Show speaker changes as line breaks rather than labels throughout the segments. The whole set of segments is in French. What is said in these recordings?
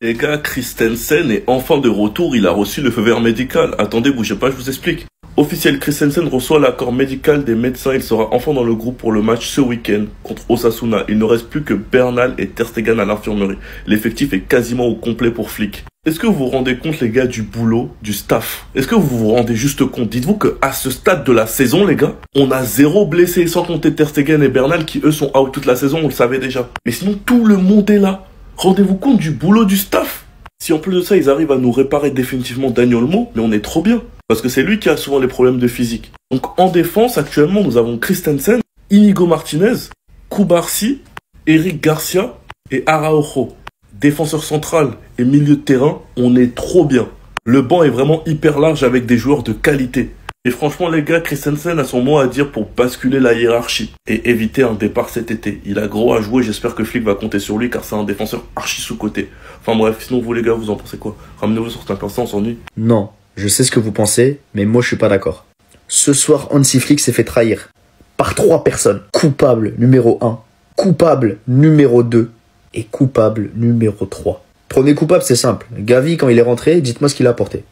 Les gars, Christensen est enfin de retour, il a reçu le feu vert médical. Attendez, bougez pas, je vous explique. Officiel, Christensen reçoit l'accord médical des médecins. Il sera enfin dans le groupe pour le match ce week-end contre Osasuna. Il ne reste plus que Bernal et Ter Stegen à l'infirmerie. L'effectif est quasiment au complet pour Flick. Est-ce que vous vous rendez compte, les gars, du boulot, du staff? Est-ce que vous vous rendez juste compte? Dites-vous qu'à ce stade de la saison, les gars, on a 0 blessé, sans compter Ter Stegen et Bernal qui, eux, sont out toute la saison, on le savait déjà. Mais sinon, tout le monde est là. Rendez-vous compte du boulot du staff? Si en plus de ça, ils arrivent à nous réparer définitivement Dani Olmo, mais on est trop bien. Parce que c'est lui qui a souvent les problèmes de physique. Donc en défense, actuellement, nous avons Christensen, Inigo Martinez, Koubarsi, Eric Garcia et Araujo. Défenseur central et milieu de terrain, on est trop bien. Le banc est vraiment hyper large avec des joueurs de qualité. Et franchement les gars, Christensen a son mot à dire pour basculer la hiérarchie et éviter un départ cet été. Il a gros à jouer, j'espère que Flick va compter sur lui car c'est un défenseur archi sous-coté. Enfin bref, sinon vous les gars, vous en pensez quoi? Ramenez-vous sur cet instant, on s'ennuie.
Non, je sais ce que vous pensez, mais moi je suis pas d'accord. Ce soir, Hansi Flick s'est fait trahir par 3 personnes. Coupable numéro 1, coupable numéro 2 et coupable numéro 3. Premier coupable, c'est simple. Gavi, quand il est rentré, dites-moi ce qu'il a apporté.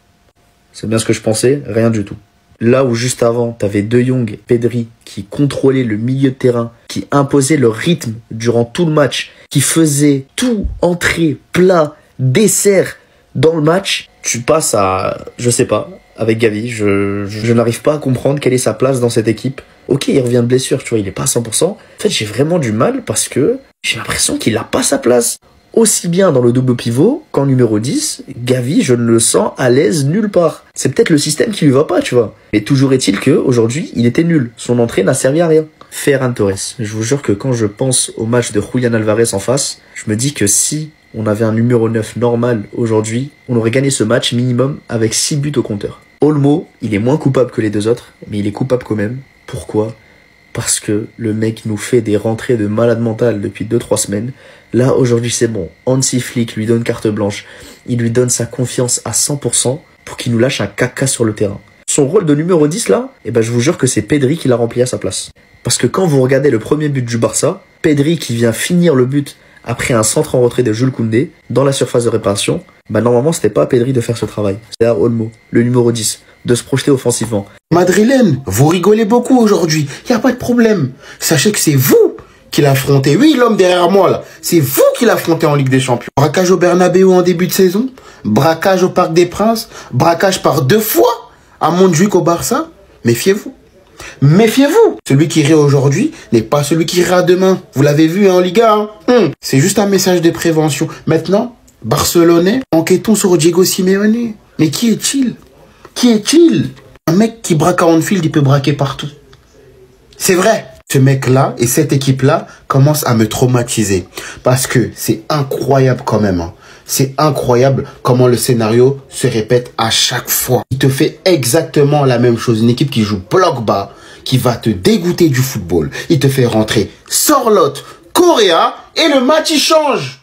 C'est bien ce que je pensais, rien du tout. Là où juste avant, t'avais De Jong, Pedri, qui contrôlaient le milieu de terrain, qui imposaient leur rythme durant tout le match, qui faisaient tout, entrée, plat, dessert dans le match, tu passes à, je sais pas, avec Gavi, je n'arrive pas à comprendre quelle est sa place dans cette équipe. Ok, il revient de blessure, tu vois, il est pas à 100%. En fait, j'ai vraiment du mal parce que j'ai l'impression qu'il a pas sa place. Aussi bien dans le double pivot qu'en numéro 10, Gavi, je ne le sens à l'aise nulle part. C'est peut-être le système qui lui va pas, tu vois. Mais toujours est-il que aujourd'hui, il était nul. Son entrée n'a servi à rien. Ferran Torres. Je vous jure que quand je pense au match de Julián Álvarez en face, je me dis que si on avait un numéro 9 normal aujourd'hui, on aurait gagné ce match minimum avec 6 buts au compteur. Olmo, il est moins coupable que les deux autres, mais il est coupable quand même. Pourquoi ? Parce que le mec nous fait des rentrées de malade mental depuis 2-3 semaines. Là, aujourd'hui, c'est bon. Hansi Flick lui donne carte blanche. Il lui donne sa confiance à 100% pour qu'il nous lâche un caca sur le terrain. Son rôle de numéro 10, là, je vous jure que c'est Pedri qui l'a rempli à sa place. Parce que quand vous regardez le premier but du Barça, Pedri qui vient finir le but après un centre en retrait de Jules Koundé, dans la surface de réparation, normalement, c'était pas à Pedri de faire ce travail. C'était à Olmo, le numéro 10, de se projeter offensivement.
Madrilène, vous rigolez beaucoup aujourd'hui. Y a pas de problème. Sachez que c'est vous qui l'affrontez. Oui, l'homme derrière moi, là. C'est vous qui l'affrontez en Ligue des Champions. Braquage au Bernabéu en début de saison. Braquage au Parc des Princes. Braquage par 2 fois à Montjuic au Barça. Méfiez-vous. Méfiez-vous. Celui qui rit aujourd'hui n'est pas celui qui rira demain. Vous l'avez vu en Liga. C'est juste un message de prévention. Maintenant, Barcelonais, enquêtons sur Diego Simeone. Mais qui est-il? Qui est-il? Un mec qui braque à Anfield, il peut braquer partout. C'est vrai. Ce mec-là et cette équipe-là commencent à me traumatiser. Parce que c'est incroyable quand même. C'est incroyable comment le scénario se répète à chaque fois. Il te fait exactement la même chose. Une équipe qui joue bloc bas, qui va te dégoûter du football. Il te fait rentrer Sorloth, Correa, et le match il change.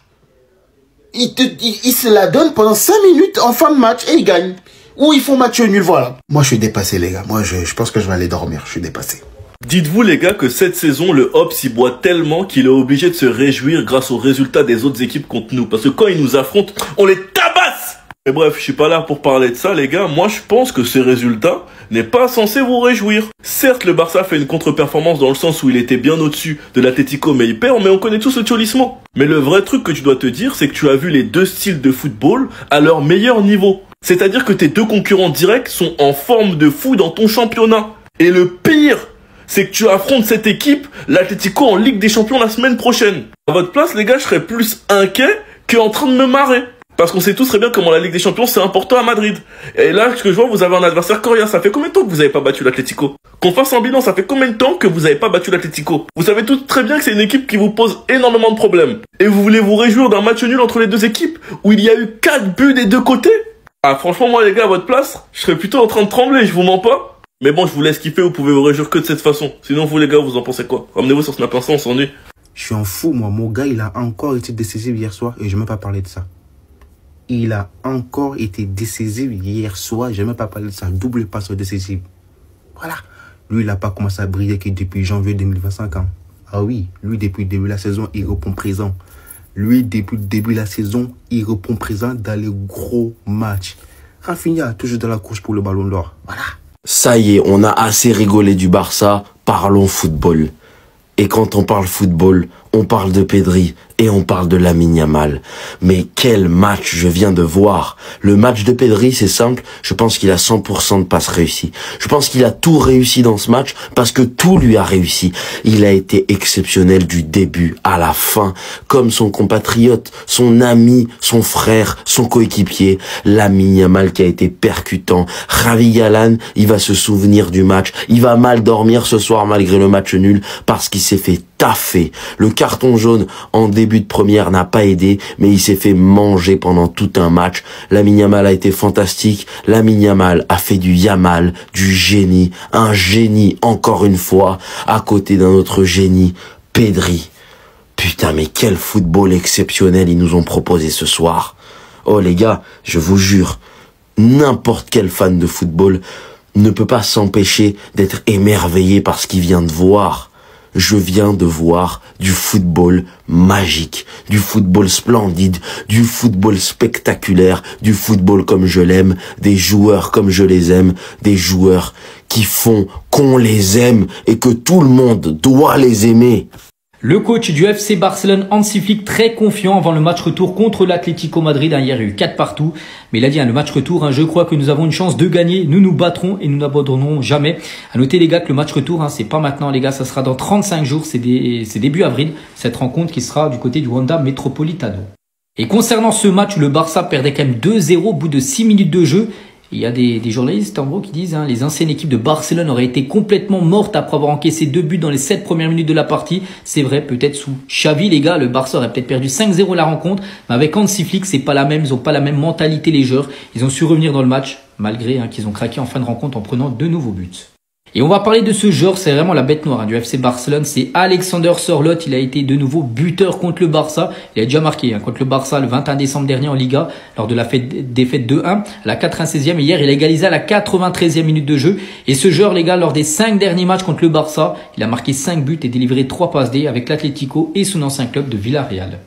Il se la donne pendant 5 minutes en fin de match et il gagne. Ou ils font match nul, voilà. Moi je suis dépassé les gars. Moi je pense que je vais aller dormir. Je suis dépassé.
Dites-vous les gars que cette saison, le Hops y boit tellement qu'il est obligé de se réjouir grâce aux résultats des autres équipes contre nous. Parce que quand ils nous affrontent, on les tabasse. Mais bref, je suis pas là pour parler de ça les gars. Moi je pense que ce résultat n'est pas censé vous réjouir. Certes, le Barça fait une contre-performance dans le sens où il était bien au-dessus de l'Atlético, mais il perd, mais on connaît tous le tcholismo. Mais le vrai truc que tu dois te dire, c'est que tu as vu les deux styles de football à leur meilleur niveau. C'est-à-dire que tes deux concurrents directs sont en forme de fou dans ton championnat. Et le pire, c'est que tu affrontes cette équipe, l'Atlético, en Ligue des Champions la semaine prochaine. À votre place, les gars, je serais plus inquiet qu'en train de me marrer. Parce qu'on sait tous très bien comment la Ligue des Champions, c'est important à Madrid. Et là, ce que je vois, vous avez un adversaire coréen. Ça fait combien de temps que vous n'avez pas battu l'Atlético? Qu'on fasse un bilan, ça fait combien de temps que vous n'avez pas battu l'Atlético? Vous savez tous très bien que c'est une équipe qui vous pose énormément de problèmes. Et vous voulez vous réjouir d'un match nul entre les deux équipes, où il y a eu 4 buts des deux côtés? Ah, franchement, moi, les gars, à votre place, je serais plutôt en train de trembler, je vous mens pas. Mais bon, je vous laisse kiffer, vous pouvez vous réjouir que de cette façon. Sinon, vous, les gars, vous en pensez quoi? Ramenez-vous sur Snap Instant, on s'ennuie.
Je suis un fou, moi. Mon gars, il a encore été décisif hier soir et je ne vais même pas parler de ça. Il a encore été décisif hier soir, je ne vais même pas parler de ça. Double passe décisif. Voilà. Lui, il n'a pas commencé à briller que depuis janvier 2025. Ah oui, lui, depuis le début de la saison, il répond présent. Lui, depuis le début de la saison, il répond présent dans les gros matchs. Rafinha, toujours dans la course pour le ballon d'or. Voilà.
Ça y est, on a assez rigolé du Barça, parlons football. Et quand on parle football, on parle de Pedri et on parle de Lamine Yamal. Mais quel match je viens de voir. Le match de Pedri, c'est simple, je pense qu'il a 100% de passes réussies. Je pense qu'il a tout réussi dans ce match parce que tout lui a réussi. Il a été exceptionnel du début à la fin, comme son compatriote, son ami, son frère, son coéquipier. Lamine Yamal qui a été percutant. Ravi Galan, il va se souvenir du match. Il va mal dormir ce soir malgré le match nul parce qu'il s'est fait taffer. Le carton jaune en début de première n'a pas aidé, mais il s'est fait manger pendant tout un match. Lamine Yamal a été fantastique. Lamine Yamal a fait du Yamal, du génie. Un génie, encore une fois, à côté d'un autre génie, Pedri. Putain, mais quel football exceptionnel ils nous ont proposé ce soir. Oh les gars, je vous jure, n'importe quel fan de football ne peut pas s'empêcher d'être émerveillé par ce qu'il vient de voir. Je viens de voir du football magique, du football splendide, du football spectaculaire, du football comme je l'aime, des joueurs comme je les aime, des joueurs qui font qu'on les aime et que tout le monde doit les aimer.
Le coach du FC Barcelone, Hansi Flick, très confiant avant le match retour contre l'Atlético Madrid. Hier, il y a eu 4 partout. Mais il a dit, le match retour, je crois que nous avons une chance de gagner. Nous nous battrons et nous n'abandonnerons jamais. À noter, les gars, que le match retour, c'est pas maintenant, les gars. Ça sera dans 35 jours. C'est début avril. Cette rencontre qui sera du côté du Wanda Metropolitano. Et concernant ce match, le Barça perdait quand même 2-0 au bout de 6 minutes de jeu. Il y a des journalistes en gros qui disent les anciennes équipes de Barcelone auraient été complètement mortes après avoir encaissé 2 buts dans les 7 premières minutes de la partie. C'est vrai, peut-être sous Xavi, les gars, le Barça aurait peut-être perdu 5-0 la rencontre. Mais avec Hansi Flick, c'est pas la même, ils ont pas la même mentalité les joueurs. Ils ont su revenir dans le match, malgré qu'ils ont craqué en fin de rencontre en prenant 2 nouveaux buts. Et on va parler de ce joueur, c'est vraiment la bête noire du FC Barcelone, c'est Alexander Sørloth. Il a été de nouveau buteur contre le Barça. Il a déjà marqué contre le Barça le 21 décembre dernier en Liga, lors de la défaite 2-1 à la 96e. Et hier, il a égalisé à la 93e minute de jeu. Et ce joueur, les gars, lors des 5 derniers matchs contre le Barça, il a marqué 5 buts et délivré 3 passes D avec l'Atlético et son ancien club de Villarreal.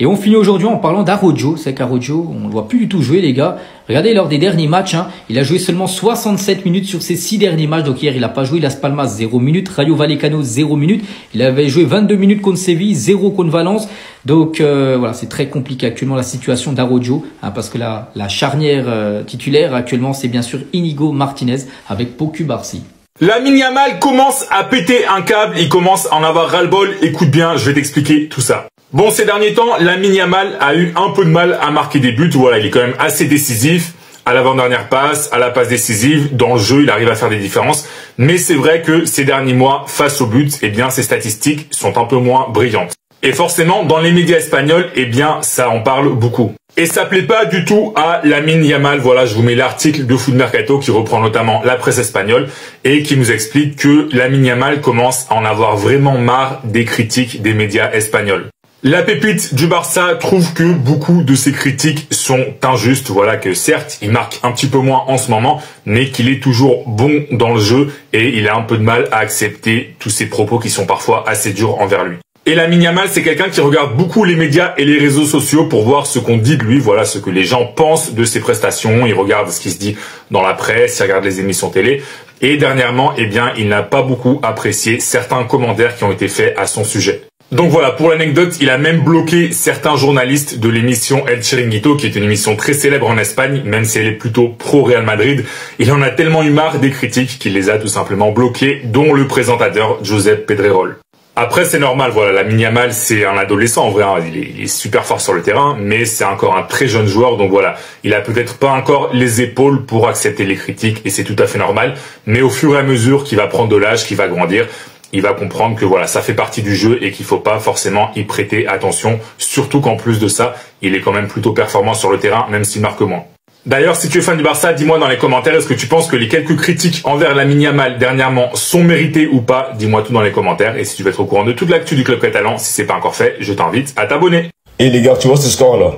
Et on finit aujourd'hui en parlant d'Araujo. C'est qu'Araujo, on ne le voit plus du tout jouer, les gars. Regardez, lors des derniers matchs, il a joué seulement 67 minutes sur ses 6 derniers matchs. Donc hier, il n'a pas joué. Las Palmas, 0 minutes. Rayo Vallecano, 0 minutes. Il avait joué 22 minutes contre Séville, 0 contre Valence. Donc voilà, c'est très compliqué actuellement la situation d'Araujo. Parce que la charnière titulaire actuellement, c'est bien sûr Inigo Martinez avec Pau Cubarsí.
Lamine Yamal commence à péter un câble, il commence à en avoir ras-le-bol. Écoute bien, je vais t'expliquer tout ça. Bon, ces derniers temps, Lamine Yamal a eu un peu de mal à marquer des buts. Voilà, il est quand même assez décisif. À l'avant-dernière passe, à la passe décisive, dans le jeu, il arrive à faire des différences. Mais c'est vrai que ces derniers mois, face au but, eh bien, ses statistiques sont un peu moins brillantes. Et forcément, dans les médias espagnols, eh bien, ça en parle beaucoup. Et ça plaît pas du tout à Lamine Yamal. Voilà, je vous mets l'article de Foot Mercato qui reprend notamment la presse espagnole et qui nous explique que Lamine Yamal commence à en avoir vraiment marre des critiques des médias espagnols. La pépite du Barça trouve que beaucoup de ces critiques sont injustes. Voilà, que certes, il marque un petit peu moins en ce moment, mais qu'il est toujours bon dans le jeu et il a un peu de mal à accepter tous ces propos qui sont parfois assez durs envers lui. Et Lamine Yamal, c'est quelqu'un qui regarde beaucoup les médias et les réseaux sociaux pour voir ce qu'on dit de lui, voilà, ce que les gens pensent de ses prestations. Il regarde ce qui se dit dans la presse, il regarde les émissions télé. Et dernièrement, eh bien, il n'a pas beaucoup apprécié certains commentaires qui ont été faits à son sujet. Donc voilà, pour l'anecdote, il a même bloqué certains journalistes de l'émission El Chiringuito, qui est une émission très célèbre en Espagne, même si elle est plutôt pro-Real Madrid. Il en a tellement eu marre des critiques qu'il les a tout simplement bloqués, dont le présentateur Josep Pedrerol. Après, c'est normal, voilà, Lamine Yamal, c'est un adolescent, en vrai, il est super fort sur le terrain, mais c'est encore un très jeune joueur, donc voilà, il a peut-être pas encore les épaules pour accepter les critiques, et c'est tout à fait normal, mais au fur et à mesure qu'il va prendre de l'âge, qu'il va grandir, il va comprendre que voilà, ça fait partie du jeu et qu'il faut pas forcément y prêter attention, surtout qu'en plus de ça, il est quand même plutôt performant sur le terrain, même s'il marque moins. D'ailleurs, si tu es fan du Barça, dis-moi dans les commentaires, est-ce que tu penses que les quelques critiques envers Lamine Yamal dernièrement sont méritées ou pas? Dis-moi tout dans les commentaires. Et si tu veux être au courant de toute l'actu du club catalan, si c'est pas encore fait, je t'invite à t'abonner.
Et les gars, tu vois ce score-là?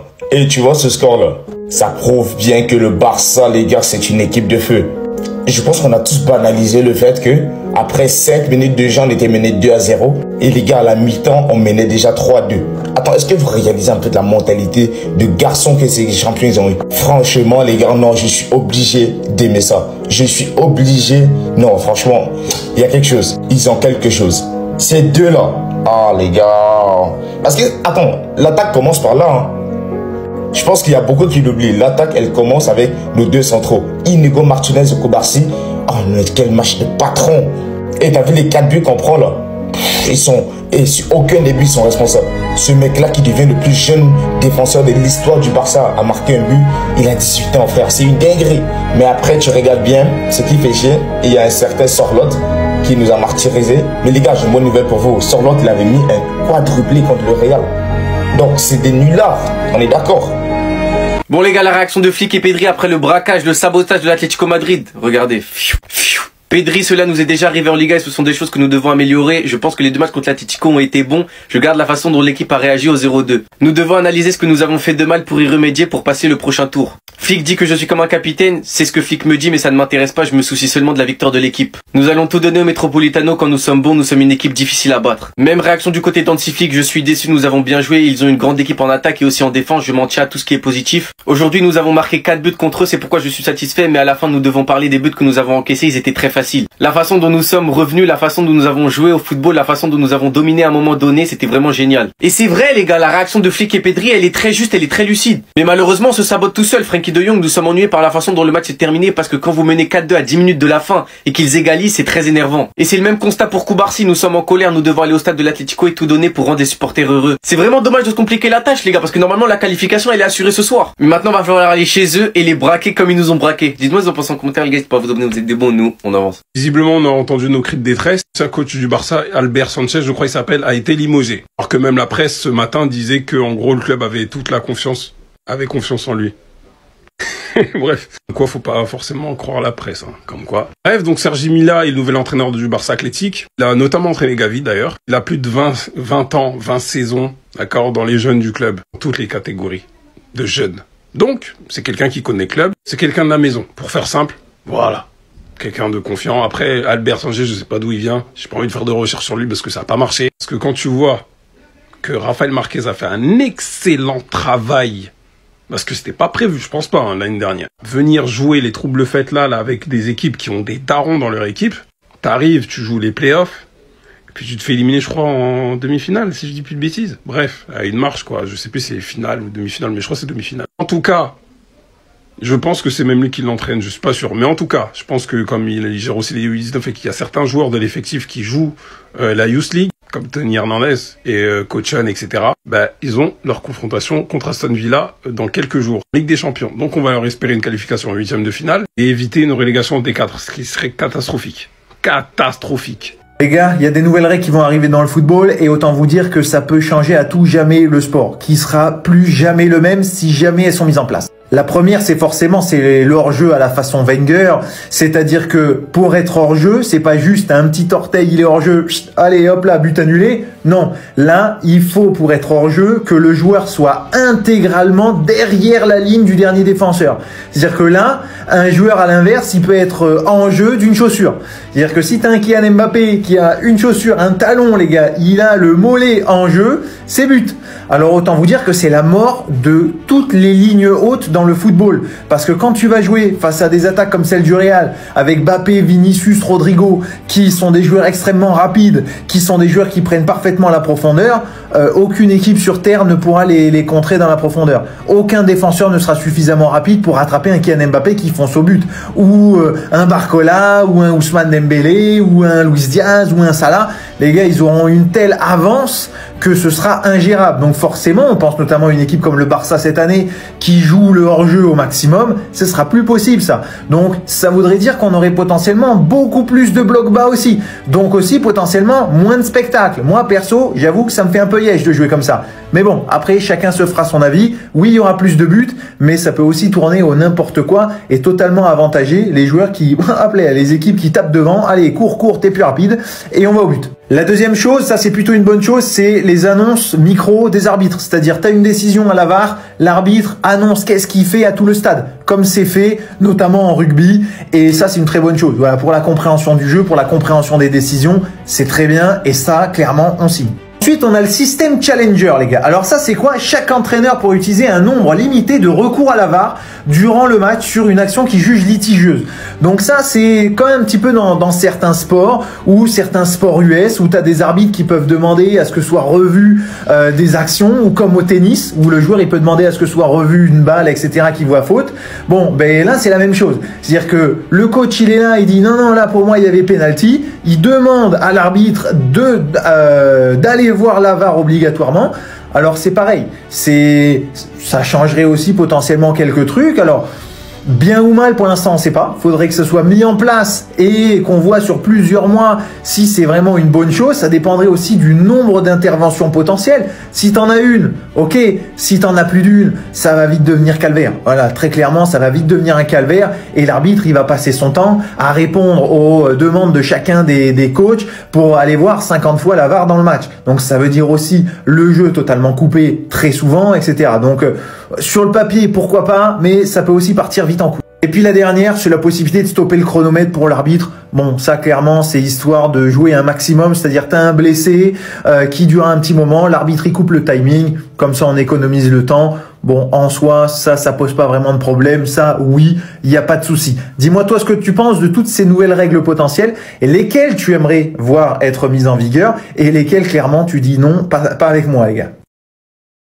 Ça prouve bien que le Barça, les gars, c'est une équipe de feu. je pense qu'on a tous banalisé le fait que après 5 minutes de jeu, on était mené 2-0. Et les gars, à la mi-temps, on menait déjà 3-2. Attends, est-ce que vous réalisez un peu de la mentalité de garçons que ces champions ils ont eu? Franchement, les gars, non, je suis obligé d'aimer ça. Je suis obligé. Non, franchement, il y a quelque chose. Ils ont quelque chose. Ces deux-là. Ah, les gars. Parce que, attends, l'attaque commence par là, hein. Je pense qu'il y a beaucoup qui l'oublient. L'attaque, elle commence avec nos deux centraux. Inigo Martinez et Koubarsi. Oh, mais quel match de patron. Et t'as vu les 4 buts qu'on prend là? Ils sont... Et sur aucun des buts, ils sont responsables. Ce mec-là qui devient le plus jeune défenseur de l'histoire du Barça a marqué un but. Il a 18 ans, frère. C'est une dinguerie. Mais après, tu regardes bien ce qui fait chier. Et il y a un certain Sorloth qui nous a martyrisé. Mais les gars, j'ai une bonne nouvelle pour vous. Sorloth, il avait mis un quadruplé contre le Real. Donc, c'est des nullards. On est d'accord.
Bon les gars, la réaction de Flick et Pedri après le braquage, le sabotage de l'Atlético Madrid. Regardez. Pedri, cela nous est déjà arrivé en Liga et ce sont des choses que nous devons améliorer. Je pense que les 2 matchs contre l'Atlético ont été bons. Je garde la façon dont l'équipe a réagi au 0-2. Nous devons analyser ce que nous avons fait de mal pour y remédier pour passer le prochain tour. Flick dit que je suis comme un capitaine. C'est ce que Flick me dit mais ça ne m'intéresse pas. Je me soucie seulement de la victoire de l'équipe. Nous allons tout donner au Metropolitano quand nous sommes bons. Nous sommes une équipe difficile à battre. Même réaction du côté d'Hansi Flick. Je suis déçu. Nous avons bien joué. Ils ont une grande équipe en attaque et aussi en défense. Je m'en tiens à tout ce qui est positif. Aujourd'hui, nous avons marqué 4 buts contre eux. C'est pourquoi je suis satisfait. Mais à la fin, nous devons parler des buts que nous avons encaissés. Ils étaient très faciles. La façon dont nous sommes revenus, la façon dont nous avons joué au football, la façon dont nous avons dominé à un moment donné, c'était vraiment génial. Et c'est vrai les gars, la réaction de Flick et Pedri, elle est très juste, elle est très lucide. Mais malheureusement, on se sabote tout seul. Frenkie de Jong, nous sommes ennuyés par la façon dont le match s'est terminé parce que quand vous menez 4-2 à 10 minutes de la fin et qu'ils égalisent, c'est très énervant. Et c'est le même constat pour Koubarsi, nous sommes en colère, nous devons aller au stade de l'Atlético et tout donner pour rendre les supporters heureux. C'est vraiment dommage de se compliquer la tâche les gars parce que normalement la qualification elle est assurée ce soir. Mais maintenant va falloir aller chez eux et les braquer comme ils nous ont braqués. Dites-moi ce que vous en pensez en commentaire les gars, n'hésitez pas à vous abonner, vous êtes des bons, nous on avance.
Visiblement, on a entendu nos cris de détresse. Un coach du Barça, Albert Sanchez, je crois il s'appelle, a été limogé. Alors que même la presse ce matin disait que en gros le club avait toute la confiance, avait confiance en lui. Bref, quoi, faut pas forcément croire la presse, hein, comme quoi. Bref, donc Sergi Mila est le nouvel entraîneur du Barça Athlétique. Il a notamment entraîné Gavi d'ailleurs. Il a plus de 20 ans, 20 saisons, d'accord, dans les jeunes du club, dans toutes les catégories de jeunes. Donc, c'est quelqu'un qui connaît le club, c'est quelqu'un de la maison. Pour faire simple, voilà. Quelqu'un de confiant. Après, Albert Sanchez, je sais pas d'où il vient. J'ai pas envie de faire de recherche sur lui parce que ça a pas marché. Parce que quand tu vois que Rafael Marquez a fait un excellent travail, parce que c'était pas prévu, je pense pas, hein, l'année dernière. Venir jouer les troubles fêtes là, avec des équipes qui ont des darons dans leur équipe. T'arrives, tu joues les playoffs, et puis tu te fais éliminer, je crois, en demi-finale, si je dis plus de bêtises. Bref, à une marche, quoi. Je sais plus si c'est finale ou demi-finale, mais je crois que c'est demi-finale. En tout cas, je pense que c'est même lui qui l'entraîne, je suis pas sûr. Mais en tout cas, je pense que comme il gère aussi les U19 et qu'il y a certains joueurs de l'effectif qui jouent la Youth League, comme Tony Hernandez et Cochan, etc., bah, ils ont leur confrontation contre Aston Villa dans quelques jours. Ligue des Champions. Donc on va leur espérer une qualification en 8e de finale et éviter une relégation en D4, ce qui serait catastrophique. Catastrophique.
Les gars, il y a des nouvelles règles qui vont arriver dans le football et autant vous dire que ça peut changer à tout jamais le sport, qui sera plus jamais le même si jamais elles sont mises en place. La première, c'est le hors-jeu à la façon Wenger, c'est-à-dire que pour être hors-jeu, c'est pas juste un petit orteil, il est hors-jeu, allez hop là, but annulé. Non, là, il faut pour être hors-jeu que le joueur soit intégralement derrière la ligne du dernier défenseur. C'est-à-dire que là, un joueur à l'inverse, il peut être en jeu d'une chaussure. C'est-à-dire que si t'as un Kylian Mbappé qui a une chaussure, un talon, les gars, il a le mollet en jeu, c'est but. Alors autant vous dire que c'est la mort de toutes les lignes hautes dans le football. Parce que quand tu vas jouer face à des attaques comme celle du Real, avec Mbappé, Vinicius, Rodrigo, qui sont des joueurs extrêmement rapides, qui sont des joueurs qui prennent parfaitement la profondeur, aucune équipe sur Terre ne pourra les contrer dans la profondeur. Aucun défenseur ne sera suffisamment rapide pour rattraper un Kylian Mbappé qui fonce au but. Ou un Barcola, ou un Ousmane Dembélé, ou un Luis Diaz, ou un Salah. Les gars, ils auront une telle avance que ce sera ingérable. Donc forcément, on pense notamment à une équipe comme le Barça cette année qui joue le hors-jeu au maximum, ce sera plus possible ça. Donc ça voudrait dire qu'on aurait potentiellement beaucoup plus de blocs bas aussi. Donc aussi potentiellement moins de spectacles. Moi perso, j'avoue que ça me fait un peu yèche de jouer comme ça. Mais bon, après chacun se fera son avis. Oui, il y aura plus de buts, mais ça peut aussi tourner au n'importe quoi et totalement avantager les joueurs qui, appelez les équipes qui tapent devant. Allez, cours, t'es plus rapide et on va au but. La deuxième chose, ça c'est plutôt une bonne chose, c'est les annonces micro des arbitres. C'est-à-dire, tu as une décision à la VAR, l'arbitre annonce qu'est-ce qu'il fait à tout le stade, comme c'est fait notamment en rugby, et ça c'est une très bonne chose. Voilà, pour la compréhension du jeu, pour la compréhension des décisions, c'est très bien, et ça, clairement, on signe. Ensuite, on a le système Challenger, les gars. Alors ça, c'est quoi? Chaque entraîneur pourra utiliser un nombre limité de recours à la VAR durant le match sur une action qui juge litigieuse. Donc ça, c'est quand même un petit peu dans certains sports ou certains sports US où tu as des arbitres qui peuvent demander à ce que soit revu des actions, ou comme au tennis où le joueur il peut demander à ce que soit revu une balle, etc. qui voit faute. Bon, ben là, c'est la même chose. C'est-à-dire que le coach, il est là, il dit non, là, pour moi, il y avait penalty. Il demande à l'arbitre d'aller voir la VAR obligatoirement. Alors c'est pareil, ça changerait aussi potentiellement quelques trucs. Alors bien ou mal pour l'instant on ne sait pas, faudrait que ce soit mis en place et qu'on voit sur plusieurs mois si c'est vraiment une bonne chose. Ça dépendrait aussi du nombre d'interventions potentielles. Si tu en as une, ok, si tu en as plus d'une, ça va vite devenir calvaire. Voilà, très clairement ça va vite devenir un calvaire et l'arbitre il va passer son temps à répondre aux demandes de chacun des coachs pour aller voir 50 fois la VAR dans le match. Donc ça veut dire aussi le jeu totalement coupé très souvent, etc. Donc sur le papier pourquoi pas, mais ça peut aussi partir vite en couille. Et puis la dernière, c'est la possibilité de stopper le chronomètre pour l'arbitre. Bon, ça clairement, c'est histoire de jouer un maximum, c'est-à-dire tu as un blessé qui dure un petit moment, l'arbitre il coupe le timing, comme ça on économise le temps. Bon, en soi, ça pose pas vraiment de problème, ça oui, il n'y a pas de souci. Dis-moi toi ce que tu penses de toutes ces nouvelles règles potentielles et lesquelles tu aimerais voir être mises en vigueur et lesquelles clairement tu dis non, pas avec moi les gars.